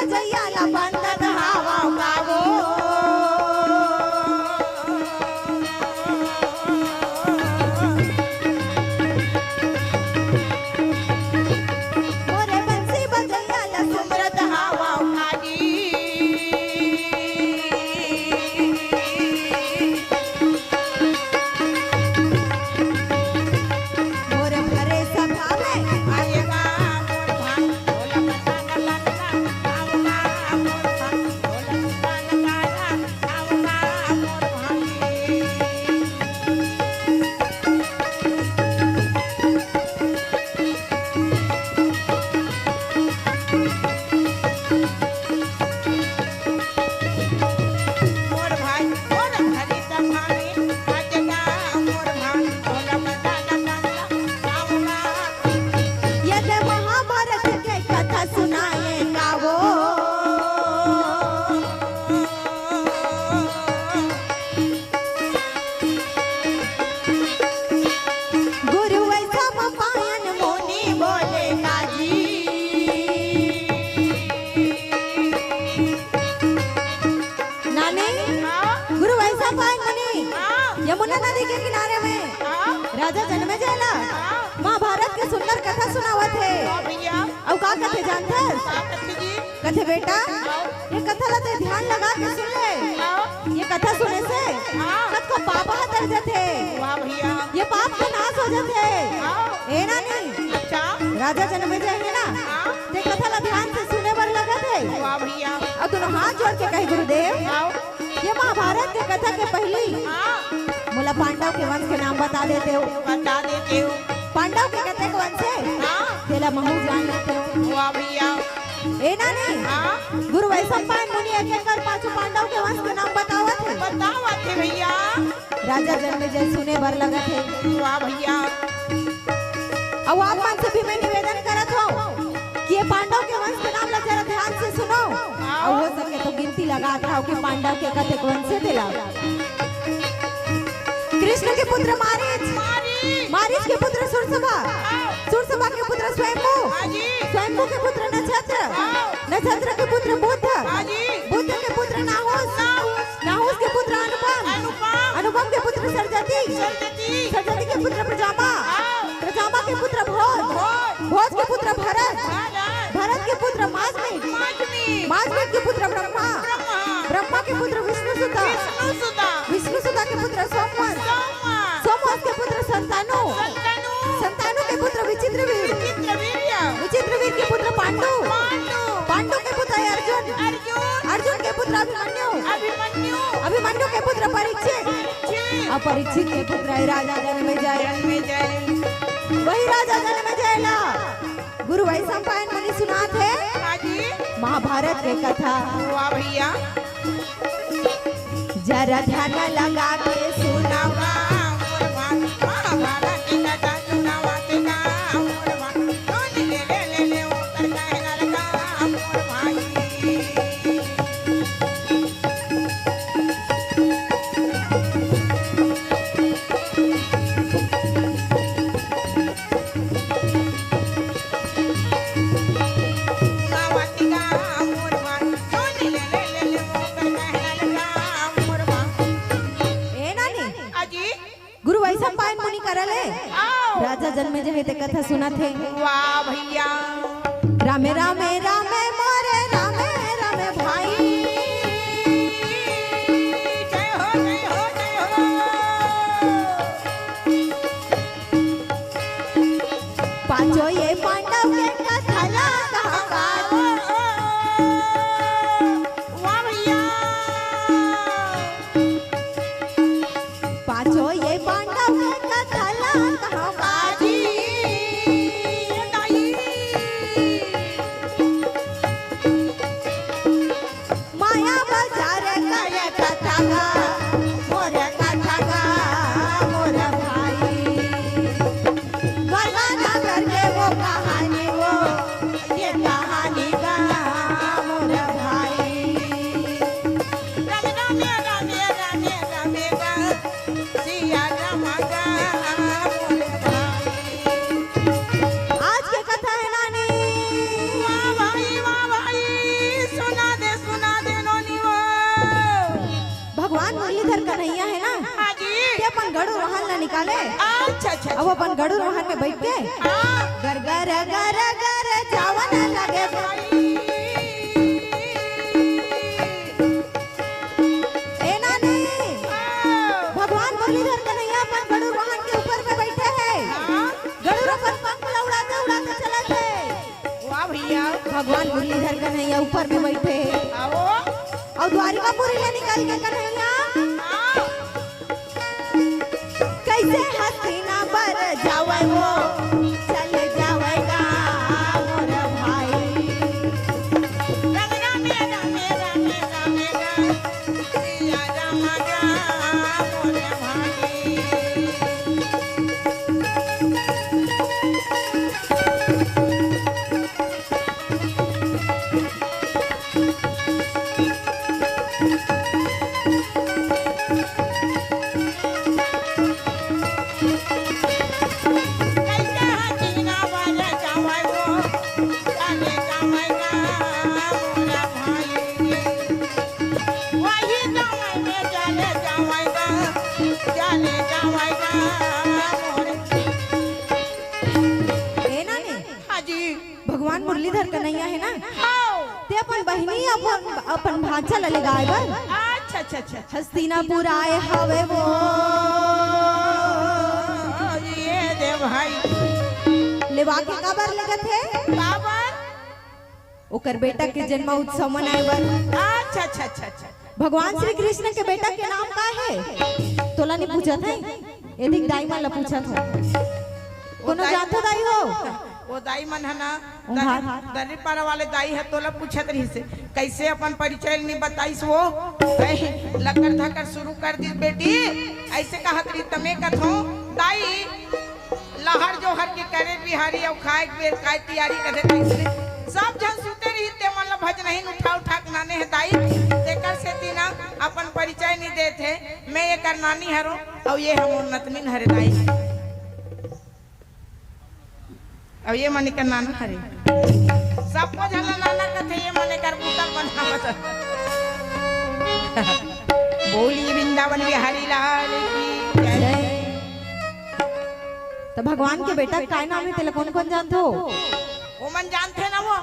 बजैया ला बंदत हवा गावो मोरे बंसी बजैया ला सुमरत हवा काजी मोरे भरे सभा में आएगा मोर भाई ढोल बजाना गाना आऊंगा मोर भाई ढोल बजाना गाना आऊंगा मोर भाई मोर भाई मोर भरी सभा में आएगा मोर भाई ढोल बजाना गाना आऊंगा यदि महाभारत के कथा सुनाए गावो गुरु ऐसा पायन मोनी बोले काजी नानी गुरु ऐसा पायन मुनि यमुना नदी के किनारे में राजा जन्मेजय महाभारत के सुंदर कथा सुनावत है अब का कथे जानथस कथे बेटा ये कथा लते ध्यान लगा के सुन ले ये कथा सुने से कत को पाप हट जाते ये पाप का नाश हो जाते ए नानी अच्छा राजा जन्मेजय है ना ते कथा ला ध्यान से सुने बर लगत है अब दोनों हाथ जोड़ के कहे गुरुदेव ये महाभारत के कथा के पहली मोला पांडव के वंश के नाम बता देते हो पांडव के कथे के वंश है तेला महू जान लेते हो वाह भैया ए नानी गुरु वैशंपायन मुनि एक कर पांचों पांडव के वंश के नाम बतावत है भैया राजा जन्मेजय सुने बर लगत है वाह भैया अब आप मन से भी मैं निवेदन करत हूं कि ये पांडव के वंश के नाम ला जरा ध्यान से सुनो और हो सके तो गिनती लगा था कि पांडव के कथे कौन से दिला कृष्ण के पुत्र मारीच के पुत्र सुरसभा के पुत्र स्वयंभू के पुत्र नक्षत्र के पुत्र बुद्ध के पुत्र नाहुस के पुत्र अनुपम के पुत्र सरजती के पुत्र प्रजामा के पुत्र भोज के पुत्र भरत के पुत्र माजमेट के पुत्र ब्रह्मा के पुत्र विष्णुसुता के पुत्र सोमवंश के पुत्र संतानु के पुत्र विचित्रवीर के पुत्र पांडु के पुत्र अर्जुन के पुत्र अभिमन्यु के पुत्र परीक्षित के पुत्र राजा जन्मेजय वही राजा जन्मेजय ला गुरु वैशंपायन मुनि सुनात है महाभारत के कथा वाह भैया जरा ध्यान लगा के सुनावा महाभारत की कथा सुनावा के ले उतर कहना लगा मोर भाई राजा जन्मेजय ते कथा सुना थे वाह भैया रामे रामे रामे मोरे रामे रामे भाई जय हो पांचों ये पांडव के कथा ला वाह भैया पांचों ये पांडव के कथा ला निकाले। अच्छा अच्छा अब अपन गरुड़ वाहन में बैठ के गर गर गर गर जावन लगे ए नानी भगवान मुरलीधर कन्हैया अपन गरुड़ वाहन के ऊपर में बैठे हैं। गरुड़ अपन पंख उड़ाते उड़ाते चले थे। वाह भैया भगवान मुरलीधर कन्हैया ऊपर में बैठे आओ और द्वारिकापुरी ले निकाल के कन्हैया कैसे हसीना पर जावे वो चले जावेगा मोर भाई। रंगना मेरा मेरा मेरा मेरा सिया रमगा मोर भाई। भगवान मुरलीधर कन्हैया है ना ते अपन बहिनी अपन भांचा ले गाय बर। अच्छा अच्छा अच्छा हस्तिनापुर आए हवे वो ये दे भाई लेवा के कबर लगत है बाबर ओकर बेटा के जन्म उत्सव मनाए बर। अच्छा अच्छा अच्छा अच्छा भगवान श्री कृष्ण के बेटा के नाम का है तोला नहीं पूछा था यदि दाई मन ला पूछा था कोनो जानतो दाई हो वो दाई मन है ना दरी पारा वाले दाई है तोला पूछत रही से कैसे अपन परिचय नहीं बताइस वो लकर धकर शुरू कर दी बेटी ऐसे कहा करी तमे कथो दाई लहर जो हर के करे बिहारी और खाए बेर खाए तैयारी करे कैसे सब जन सुते रही ते मन भज नहीं उठा उठा के नाने है दाई देकर से तीना अपन परिचय नहीं देते मैं ये कर नानी हरो और ये हम नतनी हरे दाई अब ये मने कर नाना हरे सबको झला नाना कथे ये मने कर पुतल बनावत बोली वृंदावन बिहारी लाल की जय। तो भगवान के बेटा का नाम है तेला कौन कौन जानते हो वो मन जानते ना वो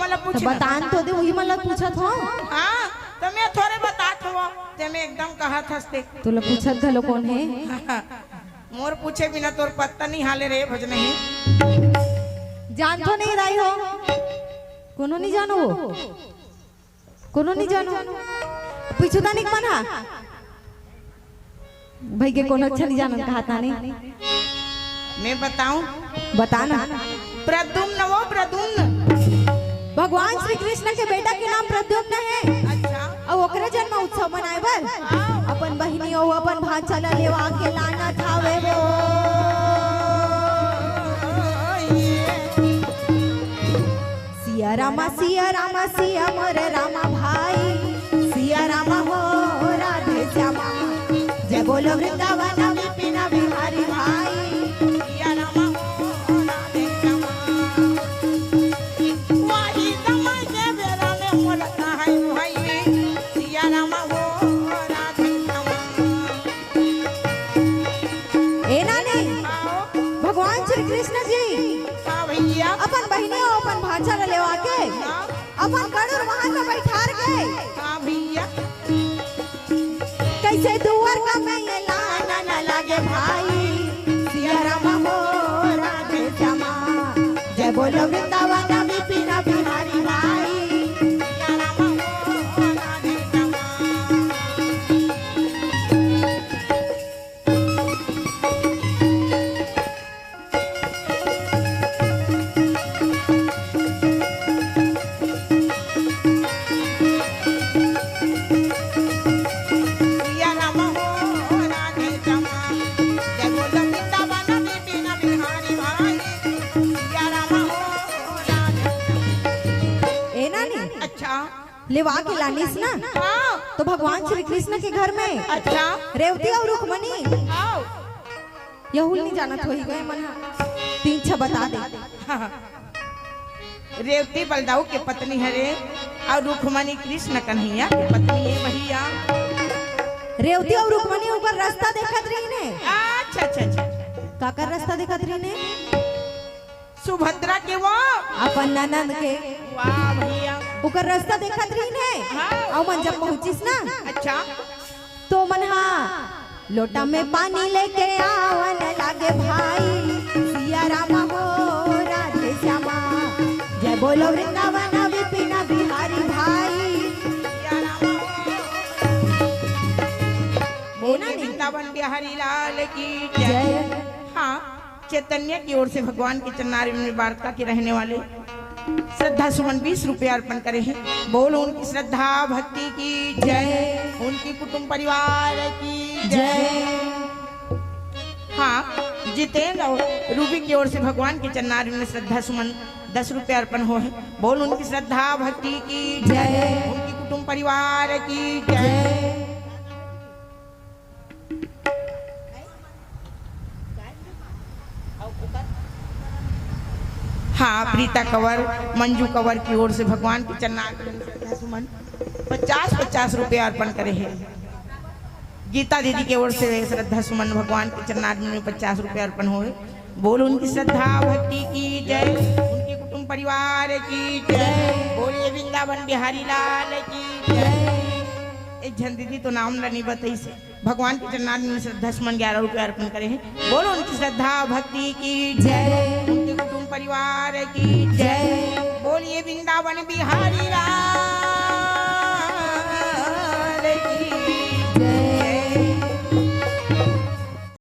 मला तो पूछ बतान तो दे वही मला पूछत हो। हां तो मैं थोड़े बतात हो ते मैं एकदम कहा थसते तोला पूछत घलो कौन है मोर पूछे बिना तोर पत्ता नहीं हाले रे भज नहीं जान तो नहीं रही हो कोनो नहीं जानो कोनो नहीं जानो पिछुदा नहीं मना भाई के कोनो अच्छा नहीं जानो कहता नहीं मैं बताऊं बताना प्रद्युम्न वो प्रद्युम्न भगवान श्री कृष्ण के बेटा के नाम प्रद्युम्न है। अच्छा और ओकरे जन्म उत्सव मनाए बर अपन बहिनी और अपन भांचा ला लेवा के लाना थावे वो सिया रामा सिया मोर रामा भाई सिया रामा हो राधे श्यामा जय बोलो वृंदावन विपिन बिहारी भाई सिया रामा हो राधे श्यामा वही समय के बेरा में मोलता है भाई सिया रामा हो राधे श्यामा। ए नानी भगवान श्री कृष्ण जी हां भैया अपन बहिनी और अपन भांचा ला लेवा के अपन गरुड़ वाहन में बैठार गए। हां भैया कैसे दुआर का मैं ये लाना न लगे भाई सिया रामा हो राधे श्यामा जय बोलो वृंदावन विपिन बिहारी भाई सिया रामा हो राधे श्यामा। लेवा के लानीस ना तो भगवान श्री कृष्ण के घर में अच्छा रेवती और रुक्मणी यहुल नहीं जानत होई गए मन तीन छ बता दे। रेवती बलदाऊ के पत्नी हरे और रुक्मणी कृष्ण कन्हैया की पत्नी है भैया। रेवती और रुक्मणी ऊपर रास्ता देखत रही ने। अच्छा अच्छा अच्छा, काकर रास्ता देखत रही ने? सुभद्रा के वो अपन ननद के वाह भैया ऊपर रास्ता देखत रही ने। हाँ। और मन जब पहुंचिस ना अच्छा तो मन लोटा में पानी लेके आवन लागे भाई, सिया रामा हो राधे श्यामा, जय बोलो वृंदावन विपिन बिहारी भाई। बोले वृंदावन बिहारी लाल की जय। जय। हाँ, चैतन्य की ओर से भगवान के चरणारविंद में वार्ता के रहने वाले श्रद्धा सुमन 20 रुपये अर्पण करे हैं। बोलो उनकी श्रद्धा भक्ति की जय, उनकी कुटुंब परिवार की जय। हाँ, जितेंद्र और रूबी की ओर से भगवान के चरणारविंद में श्रद्धा सुमन 10 रुपये अर्पण हो है। बोलो उनकी श्रद्धा भक्ति की जय, उनकी कुटुंब परिवार की जय। हाँ, प्रीता कंवर मंजू कंवर की ओर से भगवान के चरणारविंद सुमन 50-50 रुपये अर्पण करे हैं। गीता दीदी की ओर से श्रद्धा सुमन भगवान के चरणारविंद में 50 रुपये अर्पण हुए। बोलो उनकी श्रद्धा भक्ति की जय, उनके कुटुंब परिवार की जय। बोलिए वृंदावन बिहारी लाल की जय। एक झन दीदी तो नाम नहीं बताई से भगवान के चरणारविंद में श्रद्धा सुमन 11 रुपये अर्पण करे हैं। बोलो उनकी श्रद्धा भक्ति की जय, उनके कुटुंब परिवार की जय। बोलिए वृंदावन बिहारी लाल।